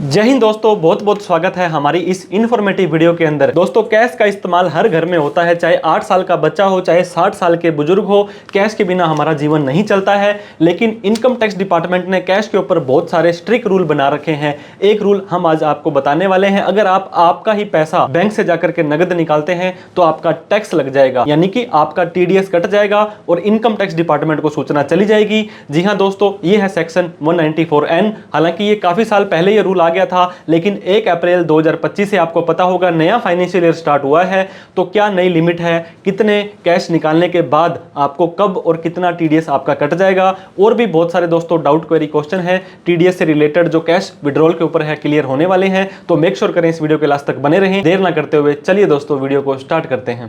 जय हिंद दोस्तों, बहुत बहुत स्वागत है हमारी इस इन्फॉर्मेटिव वीडियो के अंदर। दोस्तों, कैश का इस्तेमाल हर घर में होता है, चाहे 8 साल का बच्चा हो, चाहे 60 साल के बुजुर्ग हो। कैश के बिना हमारा जीवन नहीं चलता है। लेकिन इनकम टैक्स डिपार्टमेंट ने कैश के ऊपर बहुत सारे स्ट्रिक्ट रूल बना रखे हैं। एक रूल हम आज आपको बताने वाले हैं। अगर आप आपका ही पैसा बैंक से जाकर के नगद निकालते हैं तो आपका टैक्स लग जाएगा, यानी कि आपका TDS कट जाएगा और इनकम टैक्स डिपार्टमेंट को सूचना चली जाएगी। जी हाँ दोस्तों, ये है सेक्शन 194N। हालांकि ये काफी साल पहले ये रूल आ गया था, लेकिन 1 अप्रैल 2025 से आपको पता होगा नया फाइनेंशियल ईयर स्टार्ट हुआ है। तो क्या नई लिमिट है, कितने कैश निकालने के बाद आपको कब और कितना TDS आपका कट जाएगा, और भी बहुत सारे दोस्तों डाउट क्वेरी क्वेश्चन है TDS से रिलेटेड जो कैश विड्रॉल के ऊपर है, क्लियर होने वाले हैं। तो मेक श्योर करें इस वीडियो के लास्ट तक बने रहें। देर ना करते हुए चलिए दोस्तों वीडियो को स्टार्ट करते हैं।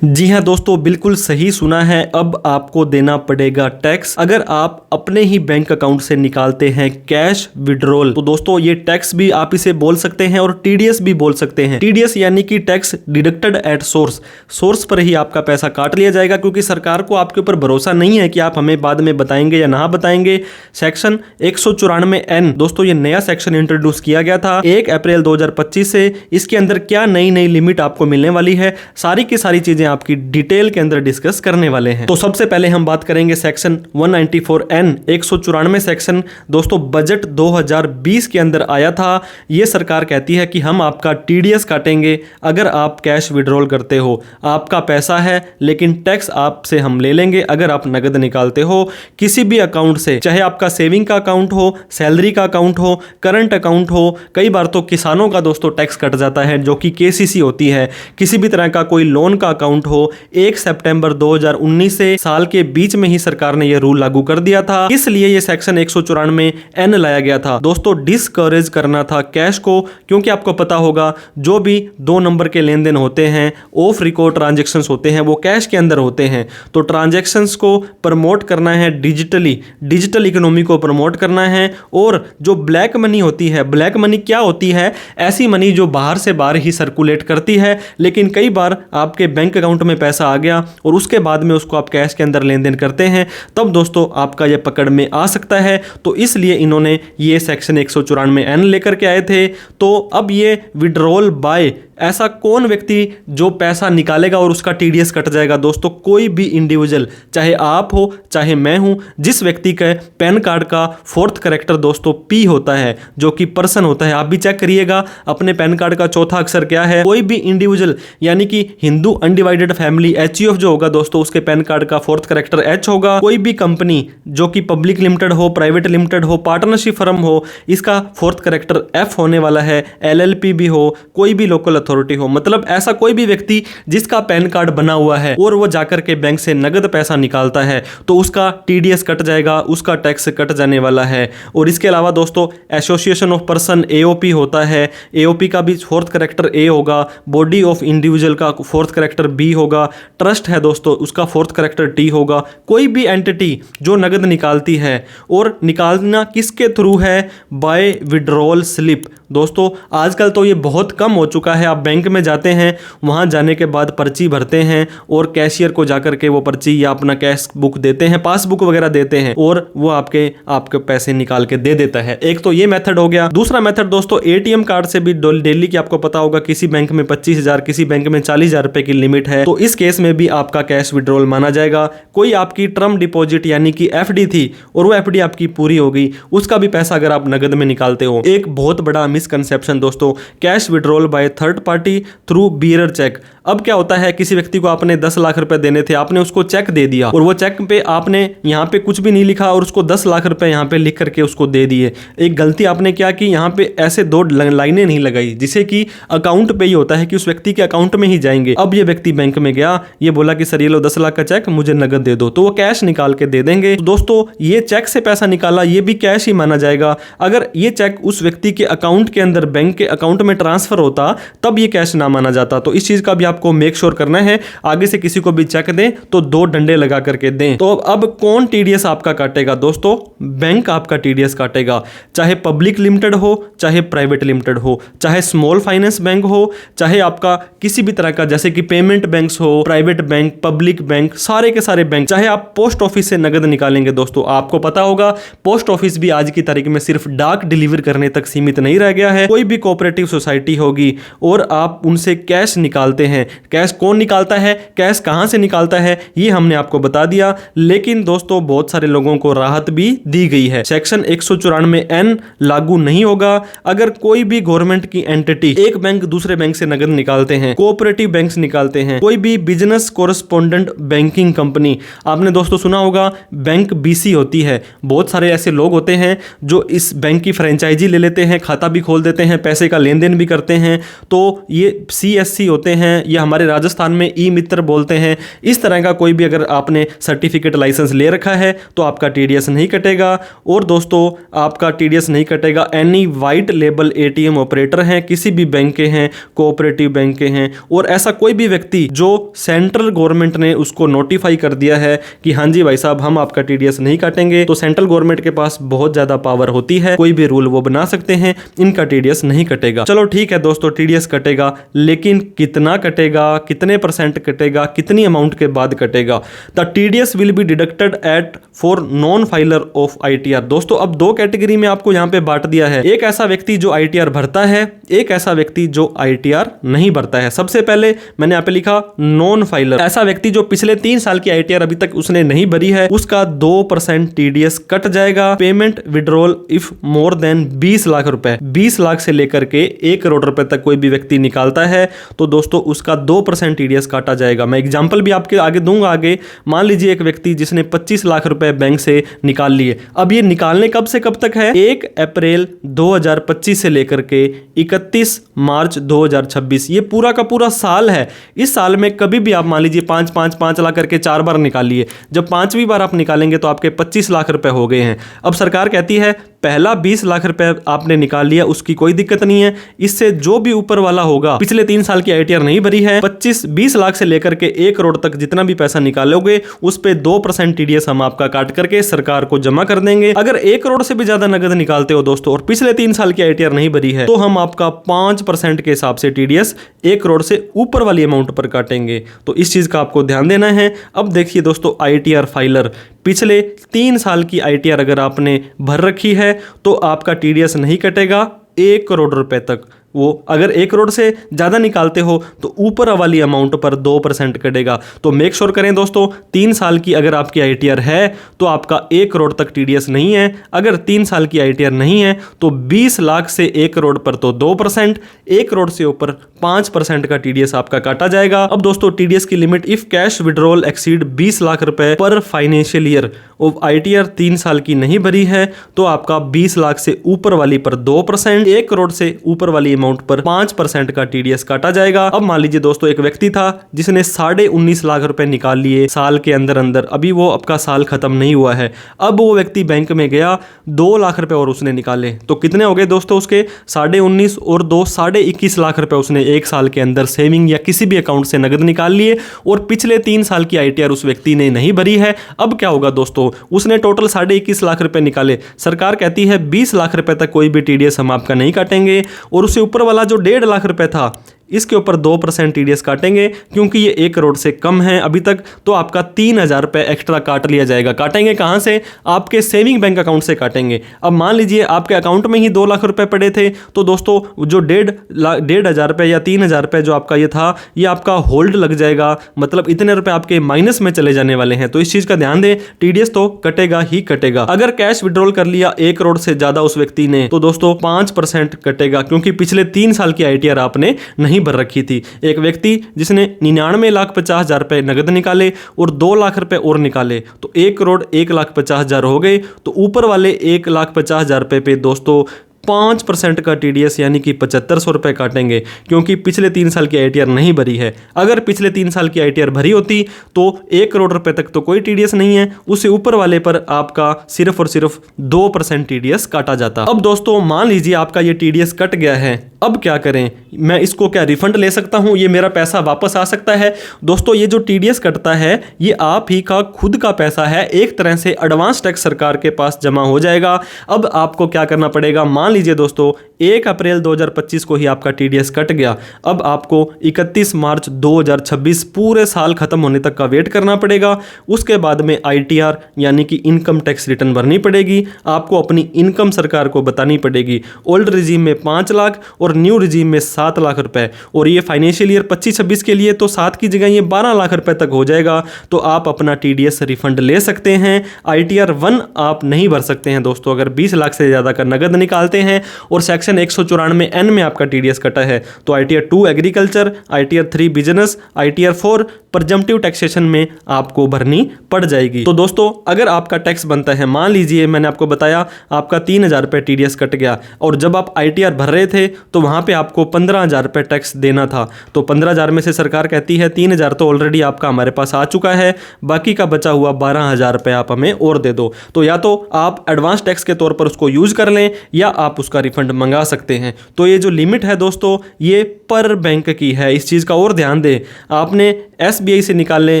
जी हाँ दोस्तों, बिल्कुल सही सुना है। अब आपको देना पड़ेगा टैक्स अगर आप अपने ही बैंक अकाउंट से निकालते हैं कैश विड्रॉल। तो दोस्तों ये टैक्स भी आप इसे बोल सकते हैं और TDS भी बोल सकते हैं। TDS यानी कि tax deducted at source. Source पर ही आपका पैसा काट लिया जाएगा, क्योंकि सरकार को आपके ऊपर भरोसा नहीं है कि आप हमें बाद में बताएंगे या ना बताएंगे। सेक्शन 194N दोस्तों, ये नया सेक्शन इंट्रोड्यूस किया गया था 1 अप्रैल 2025 से। इसके अंदर क्या नई नई लिमिट आपको मिलने वाली है, सारी की सारी चीजें आपकी डिटेल के अंदर डिस्कस करने वाले हैं। तो सबसे पहले हम बात करेंगे सेक्शन 194N 194 सेक्शन। दोस्तों बजट 2020 के अंदर आया था। यह सरकार कहती है कि हम आपका TDS काटेंगे अगर आप कैश विड्रॉल करते हो। आपका पैसा है लेकिन टैक्स आपसे हम ले लेंगे अगर आप नगद निकालते हो किसी भी अकाउंट से, चाहे आपका सेविंग का अकाउंट हो, सैलरी का अकाउंट हो, करंट अकाउंट हो। कई बार तो किसानों का दोस्तों टैक्स कट जाता है जो कि KCC होती है। किसी भी तरह का कोई लोन का अकाउंट हो। 1 सितंबर 2019 से साल के बीच में ही सरकार ने यह रूल लागू कर दिया था, इसलिए यह सेक्शन 194N लाया गया था। दोस्तों डिस्करेज करना था कैश को, क्योंकि आपको पता होगा जो भी 2 नंबर के लेन देन होते हैं, ऑफ रिकॉर्ड ट्रांजैक्शंस होते हैं, वो कैश के अंदर होते हैं। तो ट्रांजैक्शंस को प्रमोट करना है डिजिटली, डिजिटल इकोनॉमी को प्रमोट करना है। और जो ब्लैक मनी होती है, ब्लैक मनी क्या होती है? ऐसी मनी जो बाहर से बाहर ही सर्कुलेट करती है, लेकिन कई बार आपके बैंक अकाउंट में पैसा आ गया और उसके बाद में उसको आप कैश के अंदर लेन देन करते हैं, तब दोस्तों आपका यह पकड़ में आ सकता है। तो इसलिए इन्होंने ये सेक्शन 194N लेकर के आए थे। तो अब ये विड्रॉल बाय, ऐसा कौन व्यक्ति जो पैसा निकालेगा और उसका TDS कट जाएगा? दोस्तों कोई भी इंडिविजुअल, चाहे आप हो चाहे मैं हूं, जिस व्यक्ति के पैन कार्ड का 4th कैरेक्टर दोस्तों P होता है, जो कि पर्सन होता है। आप भी चेक करिएगा अपने पैन कार्ड का चौथा अक्षर क्या है। कोई भी इंडिविजुअल यानी कि हिंदू अनडिवाइडेड फैमिली HUF जो होगा दोस्तों, उसके पैन कार्ड का 4th कैरेक्टर H होगा। कोई भी कंपनी जो कि पब्लिक लिमिटेड हो, प्राइवेट लिमिटेड हो, पार्टनरशिप फर्म हो, इसका 4th कैरेक्टर F होने वाला है। LLP भी हो, कोई भी लोकल अथॉरिटी हो, मतलब ऐसा कोई भी व्यक्ति जिसका पैन कार्ड बना हुआ है और वो जाकर के बैंक से नगद पैसा निकालता है, तो उसका TDS कट जाएगा, उसका टैक्स कट जाने वाला है। और इसके अलावा दोस्तों एसोसिएशन ऑफ पर्सन AOP होता है, AOP का भी 4th कैरेक्टर A होगा। बॉडी ऑफ इंडिविजुअल का 4th कैरेक्टर B होगा। ट्रस्ट है दोस्तों, उसका 4th कैरेक्टर T होगा। कोई भी एंटिटी जो नगद निकालती है, और निकालना किसके थ्रू है? By withdrawal slip. दोस्तों आजकल तो ये बहुत कम हो चुका है। आप बैंक में जाते हैं, वहां जाने के बाद पर्ची भरते हैं और कैशियर को जाकर के वो पर्ची या अपना कैश बुक देते हैं, पासबुक वगैरह देते हैं, और वो आपके पैसे निकाल के दे देता है। एक तो ये मेथड हो गया। दूसरा मेथड दोस्तों ATM कार्ड से भी डेली की आपको पता होगा किसी बैंक में 25,000, किसी बैंक में 40,000 रुपए की लिमिट है। तो इस केस में भी आपका कैश विड्रॉल माना जाएगा। कोई आपकी टर्म डिपॉजिट यानी कि FD थी और वो FD आपकी पूरी हो गई, उसका भी पैसा अगर आप नगद में निकालते हो। एक बहुत बड़ा मिसकंसेप्शन दोस्तों, cash withdrawal by third party through bearer cheque. अब क्या होता है, किसी व्यक्ति को आपने 10 लाख रुपए देने थे, आपने उसको चेक दे दिया और वो चेक पे आपने यहाँ पे कुछ भी नहीं लिखा और उसको 10 लाख रुपए यहाँ पे लिख करके उसको दे दिए। एक गलती आपने क्या की, यहाँ पे ऐसे 2 लाइनें नहीं लगाई, जिसे कि अकाउंट पे ही होता है कि उस व्यक्ति के अकाउंट में ही जाएंगे। अब ये व्यक्ति बैंक में गया, ये बोला कि सर ये लो 10 लाख का चेक, मुझे नगद दे दो, तो वो कैश निकाल के दे देंगे। तो दोस्तों ये चेक से पैसा निकाला, ये भी कैश ही माना जाएगा। अगर ये चेक उस व्यक्ति के अकाउंट अकाउंट के अंदर बैंक के अकाउंट में ट्रांसफर होता तब ये कैश ना माना जाता। तो इस चीज का भी आपको मेक श्योर करना है, आगे से किसी को भी चेक दें तो 2 डंडे लगा करके दें। तो अब कौन टीडीएस आपका काटेगा दोस्तों? बैंक आपका टीडीएस काटेगा, चाहे पब्लिक लिमिटेड हो, चाहे प्राइवेट लिमिटेड हो, चाहे स्मॉल फाइनेंस बैंक हो, चाहे आपका किसी भी तरह का जैसे कि पेमेंट बैंक्स हो, प्राइवेट बैंक, पब्लिक बैंक, सारे के सारे बैंक, चाहे आप पोस्ट ऑफिस से नगद निकालेंगे। दोस्तों आपको पता होगा पोस्ट ऑफिस भी आज की तारीख में सिर्फ डाक डिलीवर करने तक सीमित नहीं रह गया है। कोई भी कोऑपरेटिव सोसाइटी होगी और आप उनसे कैश निकालते हैं, कैश कौन निकालता है, कैश कहां से निकालता है, ये हमने आपको बता दिया। लेकिन दोस्तों बहुत सारे लोगों को राहत भी दी गई है। सेक्शन 194(n) लागू नहीं होगा। अगर कोई भी गवर्नमेंट की एंटिटी एक बैंक दूसरे बैंक से नगद निकालते हैं, कोऑपरेटिव बैंक्स निकालते हैं, कोई भी बिजनेस कोरेस्पोंडेंट बैंकिंग कंपनी, आपने दोस्तों सुना होगा बैंक बीसी होती है। बहुत सारे ऐसे लोग होते हैं जो इस बैंक की फ्रेंचाइजी ले लेते हैं, खाता भी खोल देते हैं, पैसे का लेन देन भी करते हैं। तो ये CSC होते हैं, ये हमारे राजस्थान में ई मित्र बोलते हैं। इस तरह का कोई भी अगर आपने सर्टिफिकेट लाइसेंस ले रखा है तो आपका टीडीएस नहीं कटेगा। और दोस्तों आपका टीडीएस नहीं कटेगा any white label ATM operator हैं, किसी भी बैंक के हैं, कोऑपरेटिव बैंक के हैं, और ऐसा कोई भी व्यक्ति जो सेंट्रल गवर्नमेंट ने उसको नोटिफाई कर दिया है कि हाँ जी भाई साहब हम आपका टीडीएस नहीं काटेंगे। तो सेंट्रल गवर्नमेंट के पास बहुत ज्यादा पावर होती है, कोई भी रूल वो बना सकते हैं, इनका टीडीएस नहीं कटेगा। चलो ठीक है दोस्तों, टीडीएस कटेगा, लेकिन कितना कटेगा, कितने % कटेगा, कितनी अमाउंट के बाद कटेगा? The TDS will be deducted at for non filer of ITR। दोस्तों अब 2 कैटेगरी में आपको यहां पे बांट दिया है। एक ऐसा व्यक्ति जो ITR भरता है, एक ऐसा व्यक्ति जो ITR नहीं भरता है। सबसे पहले मैंने यहां पे लिखा नॉन फाइलर, ऐसा व्यक्ति जो पिछले 3 साल की ITR अभी तक उसने नहीं भरी है, उसका 2% टीडीएस कट जाएगा। Payment withdrawal if more than 20 lakh रुपए, 20 लाख से लेकर के 1 करोड़ रुपए तक कोई भी व्यक्ति निकालता है तो दोस्तों उसका 2% टीडीएस काटा जाएगा। मैं एग्जांपल भी आपके आगे दूंगा आगे। मान लीजिए एक व्यक्ति जिसने 25 लाख रुपए बैंक से निकाल लिए, अब ये निकालने कब से कब तक है? 1 अप्रैल 2025 से लेकर के 31 मार्च 2026, ये पूरा का पूरा साल है। इस साल में कभी भी आप मान लीजिए 5 लाख करके 4 बार निकालिए, जब 5वीं बार आप निकालेंगे तो आपके 25 लाख रुपए हो गए हैं। अब सरकार कहती है पहला 20 लाख रुपए आपने निकाल लिया, उसकी कोई दिक्कत नहीं है, इससे जो भी ऊपर वाला होगा, पिछले 3 साल की ITR नहीं भरी है, 20 लाख से लेकर के 1 करोड़ तक जितना भी पैसा निकालोगे उस पे 2% टीडीएस हम आपका काट करके सरकार को जमा कर देंगे। अगर 1 करोड़ से भी ज्यादा नगद निकालते हो दोस्तों और पिछले 3 साल की ITR नहीं भरी है तो हम आपका 5% के हिसाब से टीडीएस 1 करोड़ से ऊपर वाली अमाउंट पर काटेंगे। तो इस चीज का आपको ध्यान देना है। अब देखिए दोस्तों ITR फाइलर, पिछले 3 साल की ITR अगर आपने भर रखी है तो आपका टीडीएस नहीं कटेगा 1 करोड़ रुपए तक। वो अगर 1 करोड़ से ज़्यादा निकालते हो तो ऊपर वाली अमाउंट पर 2% कटेगा। तो मेक श्योर करें दोस्तों, 3 साल की अगर आपकी ITR है तो आपका 1 करोड़ तक टीडीएस नहीं है। अगर 3 साल की ITR नहीं है तो 20 लाख से 1 करोड़ पर तो 2%, 1 करोड़ से ऊपर 5% का टीडीएस आपका काटा जाएगा। अब दोस्तों टीडीएस की limit if cash withdrawal exceed 20 lakh रुपए पर फाइनेंशियल ईयर और ITR 3 साल की नहीं भरी है तो आपका 20 लाख से ऊपर वाली पर 2%, 1 करोड़ से ऊपर वाली अमाउंट पर 5% का टीडीएस काटा जाएगा। अब मान लीजिए दोस्तों एक व्यक्ति था जिसने 19.5 लाख रुपए निकाल लिए साल के अंदर अंदर, अभी वो आपका साल खत्म नहीं हुआ है। अब वो व्यक्ति बैंक में गया, 2 लाख रुपए और उसने निकाले तो कितने हो गए दोस्तों उसके? 19.5 और 2 21 लाख रुपए उसने एक साल के अंदर सेविंग या किसी भी अकाउंट से नगद निकाल लिए और पिछले 3 साल की ITR उस व्यक्ति ने नहीं भरी है। अब क्या होगा दोस्तों, उसने टोटल 21.5 लाख रुपए निकाले, सरकार कहती है 20 लाख रुपए तक कोई भी टीडीएस हम आपका नहीं काटेंगे और उससे ऊपर वाला जो 1.5 लाख रुपए था इसके ऊपर 2% टीडीएस काटेंगे क्योंकि ये 1 करोड़ से कम है अभी तक, तो आपका 3,000 रुपए एक्स्ट्रा काट लिया जाएगा। काटेंगे कहां से? आपके सेविंग बैंक अकाउंट से काटेंगे। अब मान लीजिए आपके अकाउंट में ही 2 लाख रुपए पड़े थे तो दोस्तों जो 1,500 रुपए या 3,000 रुपए जो आपका ये था ये आपका होल्ड लग जाएगा, मतलब इतने रुपए आपके माइनस में चले जाने वाले हैं। तो इस चीज का ध्यान दें, टीडीएस तो कटेगा ही कटेगा। अगर कैश विड्रॉल कर लिया 1 करोड़ से ज्यादा उस व्यक्ति ने तो दोस्तों 5% कटेगा क्योंकि पिछले 3 साल की ITR आपने नहीं भर रखी थी। एक व्यक्ति जिसने 99,50,000 रुपए नगद निकाले और 2 लाख रुपए और निकाले तो 1 करोड़ 1,50,000 हो गए, तो ऊपर वाले 1,50,000 रुपए पे दोस्तों 5% का टीडीएस यानी कि 7500 रुपये काटेंगे, क्योंकि पिछले 3 साल की आईटीआर नहीं भरी है। अगर पिछले 3 साल की आईटीआर भरी होती तो 1 करोड़ रुपए तक तो कोई टीडीएस नहीं है, उससे ऊपर वाले पर आपका सिर्फ और सिर्फ 2% टीडीएस काटा जाता। अब दोस्तों मान लीजिए आपका ये टीडीएस कट गया है, अब क्या करें? मैं इसको क्या रिफंड ले सकता हूं? ये मेरा पैसा वापस आ सकता है? दोस्तों ये जो टीडीएस कटता है ये आप ही का खुद का पैसा है, एक तरह से एडवांस टैक्स सरकार के पास जमा हो जाएगा। अब आपको क्या करना पड़ेगा? मान लीजिए दोस्तों 1 अप्रैल 2025 को ही आपका टीडीएस कट गया, अब आपको 31 मार्च 2026 पूरे साल खत्म होने तक का वेट करना पड़ेगा। उसके बाद में आईटीआर यानी कि इनकम टैक्स रिटर्न भरनी पड़ेगी। आपको अपनी इनकम सरकार को बतानी पड़ेगी। ओल्ड रिजीम में 5 लाख और न्यू रिजीम में 7 लाख रुपए, और ये फाइनेंशियल ईयर 25-26 के लिए तो 7 की जगह ये 12 लाख रुपए तक हो जाएगा। तो आप अपना टीडीएस रिफंड ले सकते हैं। आईटीआर 1 आप नहीं भर सकते हैं दोस्तों अगर 20 लाख से ज़्यादा का नगद निकालते हैं और सेक्शन 194(n) में आपका टीडीएस कटा है तो ITR 2 agriculture, ITR 3 business, ITR 4 presumptive taxation में आपको भरनी पड़ जाएगी। तो दोस्तों अगर आपका टैक्स बनता है, मान लीजिए मैंने आपको बताया आपका 3000 रुपये टीडीएस कट गया और जब आप आईटीआर भर रहे थे तो वहाँ पे आपको 15,000 रुपये टैक्स देना था, तो 15,000 में से सरकार कहती है 3,000 तो ऑलरेडी आपका हमारे पास आ चुका है, बाकी का बचा हुआ 12,000 रुपये आप हमें और दे दो। तो या तो आप एडवांस टैक्स के तौर पर उसको यूज़ कर लें या आप उसका रिफंड मंगा सकते हैं। तो ये जो लिमिट है दोस्तों ये पर बैंक की है, इस चीज़ का और ध्यान दें। आपने एसबीआई से निकाले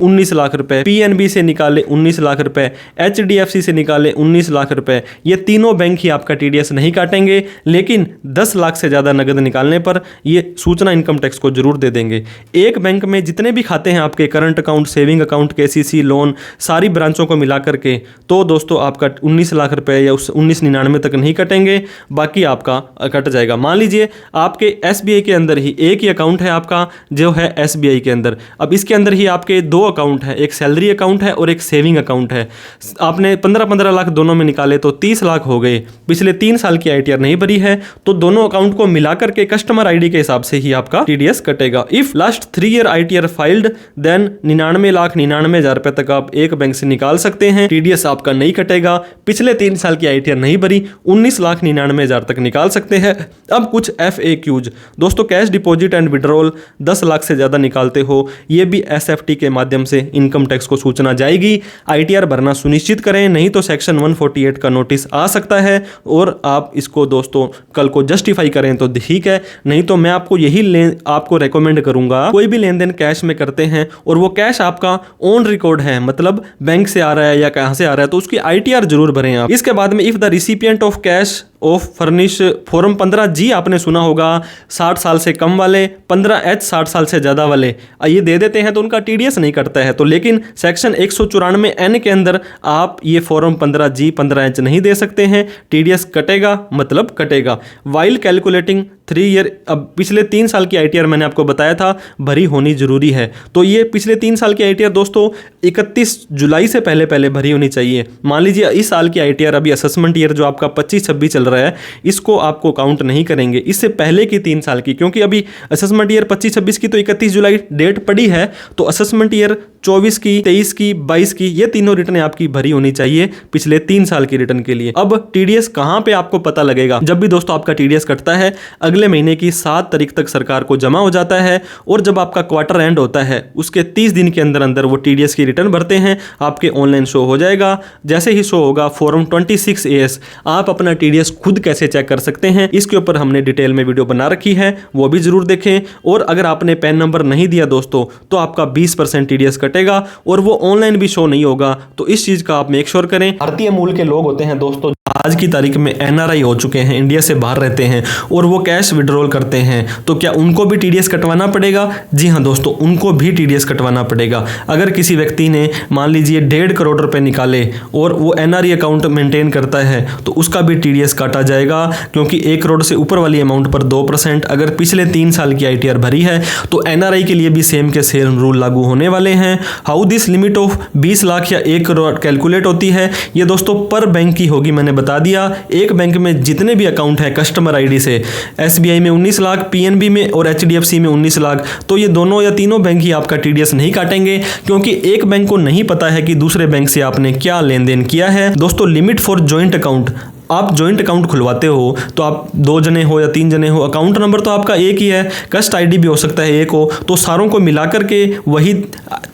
19 लाख रुपए, पीएनबी से निकाले 19 लाख रुपए, एचडीएफसी से निकाले 19 लाख रुपए, ये तीनों बैंक ही आपका टीडीएस नहीं काटेंगे, लेकिन 10 लाख से ज़्यादा नगद निकालने पर ये सूचना इनकम टैक्स को जरूर दे देंगे। एक बैंक में जितने भी खाते हैं आपके, current account, saving account, KCC, loan, सारी ब्रांचों को मिला करके, तो दोस्तों आपका 19 लाख रुपए या उस 1999 तक नहीं कटेंगे, बाकी आपका कट जाएगा। मान लीजिए आपके एसबीआई के अंदर ही एक ही अकाउंट है आपका जो है एसबीआई के अंदर, अब इसके अंदर ही आपके 2 अकाउंट है, एक सैलरी अकाउंट है और एक सेविंग अकाउंट है। आपने 15-15 लाख दोनों में निकाले तो 30 लाख हो गए। पिछले 3 साल की आईटीआर नहीं भरी है तो दोनों अकाउंट को मिलाकर के कस्टमर आईडी के हिसाब से ही आपका टीडीएस कटेगा। If last 3 year ITR filed then 99,99,000 रुपए तक आप एक बैंक से निकाल सकते हैं, टीडीएस आपका नहीं कटेगा। पिछले 3 साल की आईटीआर नहीं भरी 19,99,000 तक निकाल सकते हैं। अब कुछ FAQs दोस्तों, cash deposit and withdrawal 10 lakh से ज्यादा निकालते हो, ये भी SFT के माध्यम से इनकम टैक्स को सूचना जाएगी। आईटीआर भरना सुनिश्चित करें, नहीं तो सेक्शन 148 का नोटिस आ सकता है और आप इसको दोस्तों कल को जस्टिफाई करें तो ठीक है, नहीं तो मैं आपको आपको रेकमेंड करूंगा, कोई भी लेन देन कैश में करते हैं और वो कैश आपका ऑन रिकॉर्ड है, मतलब बैंक से आ रहा है या कहां से आ रहा है, तो उसकी आईटीआर जरूर भरें आप। इसके बाद में if the recipient of cash of furnish form 15G आपने सुना होगा, 60 साल से कम वाले, 15H 60 साल से ज़्यादा वाले ये दे देते हैं तो उनका टीडीएस नहीं कटता है। तो लेकिन सेक्शन 194(n) के अंदर आप ये फॉर्म 15G 15H नहीं दे सकते हैं, टीडीएस कटेगा मतलब कटेगा। वाइल कैलकुलेटिंग 3 ईयर, अब पिछले 3 साल की आईटीआर मैंने आपको बताया था भरी होनी जरूरी है, तो ये पिछले 3 साल की आईटीआर दोस्तों 31 जुलाई से पहले पहले भरी होनी चाहिए। मान लीजिए इस साल की आईटीआर अभी असेसमेंट ईयर जो आपका 25-26 चल रहा है, इसको आपको काउंट नहीं करेंगे, इससे पहले की 3 साल की, क्योंकि अभी असेसमेंट ईयर 25-26 की तो 31 जुलाई डेट पड़ी है, तो असेसमेंट ईयर 24 की, 23 की, 22 की, ये तीनों रिटर्न आपकी भरी होनी चाहिए पिछले 3 साल की रिटर्न के लिए। अब टीडीएस कहां पे आपको पता लगेगा? जब भी दोस्तों आपका टीडीएस कटता है अगले महीने की 7 तारीख तक सरकार को जमा हो जाता है और जब आपका क्वार्टर एंड होता है उसके 30 दिन के अंदर अंदर वो टीडीएस की रिटर्न भरते हैं, आपके ऑनलाइन शो हो जाएगा। जैसे ही शो होगा फॉर्म 26AS, आप अपना टीडीएस खुद कैसे चेक कर सकते हैं इसके ऊपर हमने डिटेल में वीडियो बना रखी है, वो भी जरूर देखें। और अगर आपने पैन नंबर नहीं दिया दोस्तों तो आपका 20% टीडीएस कटेगा और वो ऑनलाइन भी शो नहीं होगा, तो इस चीज का आप मेक श्योर करें। भारतीय मूल के लोग होते हैं दोस्तों, आज की तारीख में NRI हो चुके हैं, इंडिया से बाहर रहते हैं और वो कैश विड्रॉल करते हैं, तो क्या उनको भी टीडीएस कटवाना पड़ेगा? जी हाँ दोस्तों, उनको भी टीडीएस कटवाना पड़ेगा। अगर किसी व्यक्ति ने मान लीजिए 1.5 करोड़ रुपए निकाले और वो NRI अकाउंट मेंटेन करता है तो उसका भी टीडीएस काटा जाएगा, क्योंकि 1 करोड़ से ऊपर वाली अमाउंट पर 2%। अगर पिछले 3 साल की आईटीआर भरी है तो NRI के लिए भी सेम के सेम रूल लागू होने वाले हैं। How this limit of 20 lakh या 1 करोड़ कैलकुलेट होती है, ये दोस्तों पर बैंक की होगी, मैंने बता दिया। एक बैंक में जितने भी अकाउंट है कस्टमर आईडी से, SBI में 19 लाख, PNB में और HDFC में 19 लाख, तो ये दोनों या तीनों बैंक ही आपका टीडीएस नहीं काटेंगे, क्योंकि एक बैंक को नहीं पता है कि दूसरे बैंक से आपने क्या लेन देन किया है। दोस्तों लिमिट फॉर जॉइंट अकाउंट, आप जॉइंट अकाउंट खुलवाते हो तो आप 2 जने हो या 3 जने हो, अकाउंट नंबर तो आपका एक ही है, कस्ट आईडी भी हो सकता है एक हो, तो सारों को मिलाकर के वही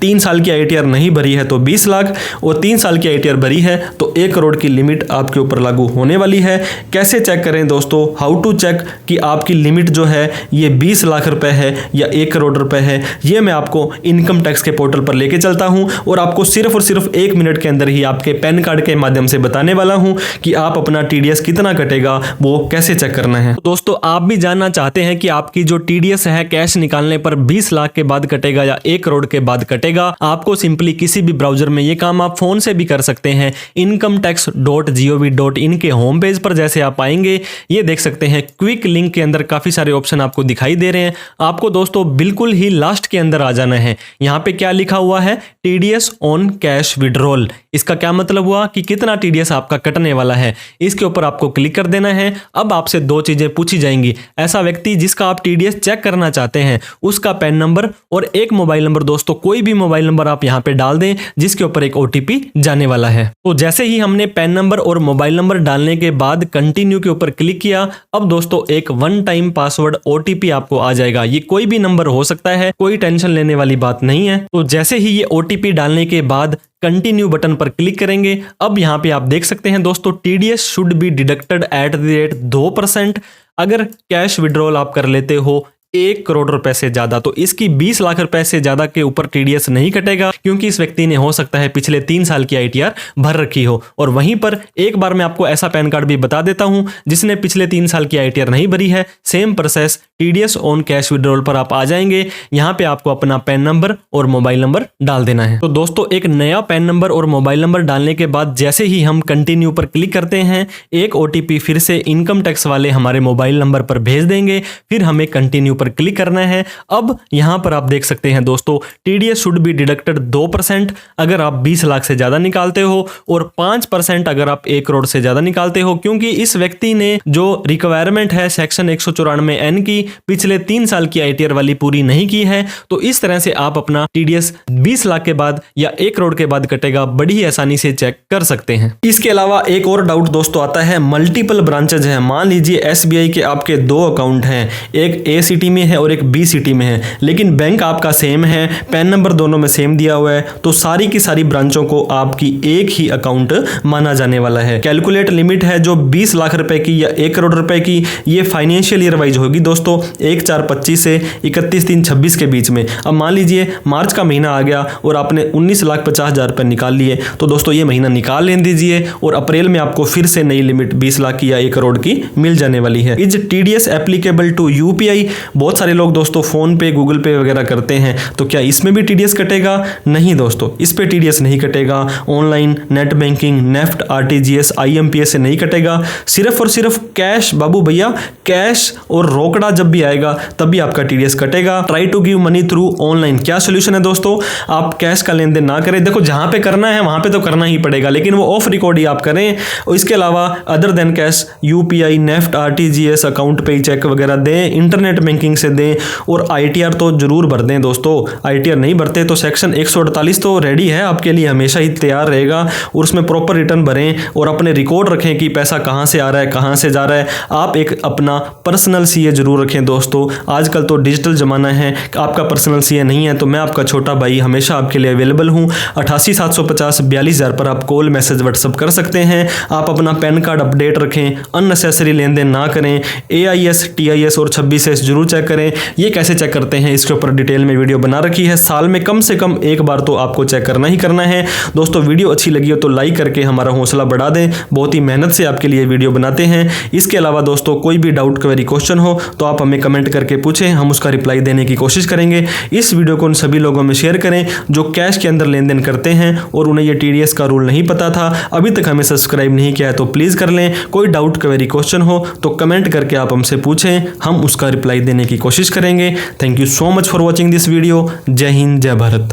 3 साल की ITR नहीं भरी है तो 20 लाख, और 3 साल की ITR भरी है तो 1 करोड़ की लिमिट आपके ऊपर लागू होने वाली है। कैसे चेक करें दोस्तों, हाउ टू चेक कि आपकी लिमिट जो है ये 20 लाख रुपए है या 1 करोड़ रुपए है, ये मैं आपको इनकम टैक्स के पोर्टल पर लेके चलता हूं और आपको सिर्फ और सिर्फ 1 मिनट के अंदर ही आपके पैन कार्ड के माध्यम से बताने वाला हूं कि आप अपना TDS कितना कटेगा वो कैसे चेक करना है। तो दोस्तों आप भी जानना चाहते हैं कि आपकी जो TDS है कैश निकालने पर 20 लाख के बाद कटेगा या 1 करोड़ के बाद कटेगा, आपको सिंपली किसी भी ब्राउजर में ये काम आप फोन से भी कर सकते हैं। incometax.gov.in के होम पेज पर जैसे आप आएंगे ये देख सकते हैं क्विक लिंक के अंदर काफी सारे ऑप्शन आपको दिखाई दे रहे हैं। आपको दोस्तों बिल्कुल ही लास्ट के अंदर आ जाना है। यहाँ पे क्या लिखा हुआ है, TDS ऑन कैश विड्रॉल। इसका क्या मतलब हुआ कि कितना TDS आपका कटने वाला है, इसके ऊपर आपको क्लिक कर देना है। अब आपसे 2 चीजें पूछी जाएंगी। ऐसा व्यक्ति जिसका आप TDS चेक करना चाहते हैं उसका पैन नंबर और एक मोबाइल नंबर, दोस्तों कोई भी मोबाइल नंबर आप यहाँ पे डाल दें जिसके ऊपर एक OTP जाने वाला है। तो जैसे ही हमने पैन नंबर और मोबाइल नंबर डालने के बाद कंटिन्यू के ऊपर क्लिक किया, अब दोस्तों एक 1 टाइम पासवर्ड OTP आपको आ जाएगा। ये कोई भी नंबर हो सकता है, कोई टेंशन लेने वाली बात नहीं है। तो जैसे ही ये OTP डालने के बाद कंटिन्यू बटन पर क्लिक करेंगे, अब यहाँ पे आप देख सकते हैं दोस्तों TDS should be deducted at the rate 2%। अगर कैश विड्रॉल आप कर लेते हो 1 करोड़ रुपए से ज्यादा तो इसकी 20 लाख रुपए से ज्यादा के ऊपर TDS नहीं कटेगा, क्योंकि इस व्यक्ति ने हो सकता है पिछले 3 साल की ITR भर रखी हो। और वहीं पर एक बार मैं आपको ऐसा पैन कार्ड भी बता देता हूं जिसने पिछले 3 साल की ITR नहीं भरी है, same process TDS on cash withdrawal पर आप आ जाएंगे। यहाँ पे आपको अपना पैन नंबर और मोबाइल नंबर डाल देना है। तो दोस्तों एक नया पैन नंबर और मोबाइल नंबर डालने के बाद जैसे ही हम कंटिन्यू पर क्लिक करते हैं, एक OTP फिर से इनकम टैक्स वाले हमारे मोबाइल नंबर पर भेज देंगे, फिर हमें कंटिन्यू पर क्लिक करना है। अब यहां पर आप देख सकते हैं दोस्तों TDS शुड बी डिडक्टेड 2% अगर आप 20 लाख से ज्यादा निकालते हो और 5% अगर आप 1 करोड़ से ज्यादा निकालते हो, क्योंकि इस व्यक्ति ने जो रिक्वायरमेंट है सेक्शन 194N की पिछले 3 साल की ITR वाली पूरी नहीं की है। तो इस तरह से आप अपना TDS 20 लाख के बाद या 1 करोड़ के बाद कटेगा बड़ी ही आसानी से चेक कर सकते हैं। इसके अलावा एक और डाउट दोस्तों आता है, मल्टीपल ब्रांचेज है। मान लीजिए SBI के आपके 2 अकाउंट हैं, एक A सिटी में है और एक B सिटी में है, लेकिन बैंक आपका सेम है, पैन नंबर दोनों में सेम दिया हुआ है, तो सारी की सारी ब्रांचों को आपकी एक ही अकाउंट माना जाने वाला है। कैलकुलेट लिमिट है जो 20 लाख रुपए की या 1 करोड़ रुपए की, ये फाइनेंशियल ईयर वाइज होगी दोस्तों, 1/4/25 से 31/3/26 के बीच में। अब मान लीजिए मार्च का महीना आ गया और आपने 19,50,000 रुपए निकाल लिए, तो दोस्तों ये महीना निकाल लेने दीजिए और अप्रैल में आपको फिर से नई लिमिट 20 लाख की या 1 करोड़ की मिल जाने वाली है। Is TDS applicable to UPI? बहुत सारे लोग दोस्तों फोन पे गूगल पे वगैरह करते हैं, तो क्या इसमें भी TDS कटेगा? नहीं दोस्तों, इस पे TDS नहीं कटेगा। Online net banking, NEFT, RTGS, IMPS से नहीं कटेगा। सिर्फ और सिर्फ कैश, बाबू भैया कैश और रोकड़ा जब भी आएगा तभी आपका TDS कटेगा। Try to give money through online. क्या सोल्यूशन है दोस्तों, आप कैश का लेन देन ना करें। देखो जहां पे करना है वहां पे तो करना ही पड़ेगा, लेकिन वो ऑफ रिकॉर्ड ही आप करें। और इसके अलावा other than cash UPI, NEFT, RTGS account पे चेक वगैरह दें, इंटरनेट बैंकिंग से दें और ITR तो जरूर भर दें दोस्तों। ITR नहीं भरते तो सेक्शन 148 तो रेडी है आपके लिए, हमेशा ही तैयार रहेगा, और उसमें प्रॉपर रिटर्न भरें और अपने रिकॉर्ड रखें कि पैसा कहां से आ रहा है, कहां से जा रहा है। आप एक अपना पर्सनल CA जरूर रखें दोस्तों। आजकल तो डिजिटल जमाना है, आपका पर्सनल CA नहीं है तो मैं आपका छोटा भाई हमेशा आपके लिए अवेलेबल हूं। 88,750,42,000 पर आप कॉल, मैसेज, व्हाट्सएप कर सकते हैं। आप अपना पैन कार्ड अपडेट रखें, अननेसेसरी लेन देन ना करें। AIS, TIS और 26S जरूर चेक करें। ये कैसे चेक करते हैं इसके ऊपर डिटेल में वीडियो बना रखी है। साल में कम से कम एक बार तो आपको चेक करना ही करना है दोस्तों। वीडियो अच्छी लगी हो तो लाइक करके हमारा हौसला बढ़ा दें, बहुत ही मेहनत से आपके लिए वीडियो बनाते हैं। इसके अलावा दोस्तों कोई भी डाउट, क्वेरी, क्वेश्चन हो तो आप हमें कमेंट करके पूछें, हम उसका रिप्लाई देने की कोशिश करेंगे। इस वीडियो को उन सभी लोगों में शेयर करें जो कैश के अंदर लेन देन करते हैं और उन्हें ये TDS का रूल नहीं पता था, अभी तक हमें सब्सक्राइब नहीं किया है तो प्लीज कर लें। कोई डाउट, क्वेरी, क्वेश्चन हो तो कमेंट करके आप हमसे पूछें, हम उसका रिप्लाई देने की कोशिश करेंगे। Thank you so much for watching this video. जय हिंद, जय भारत।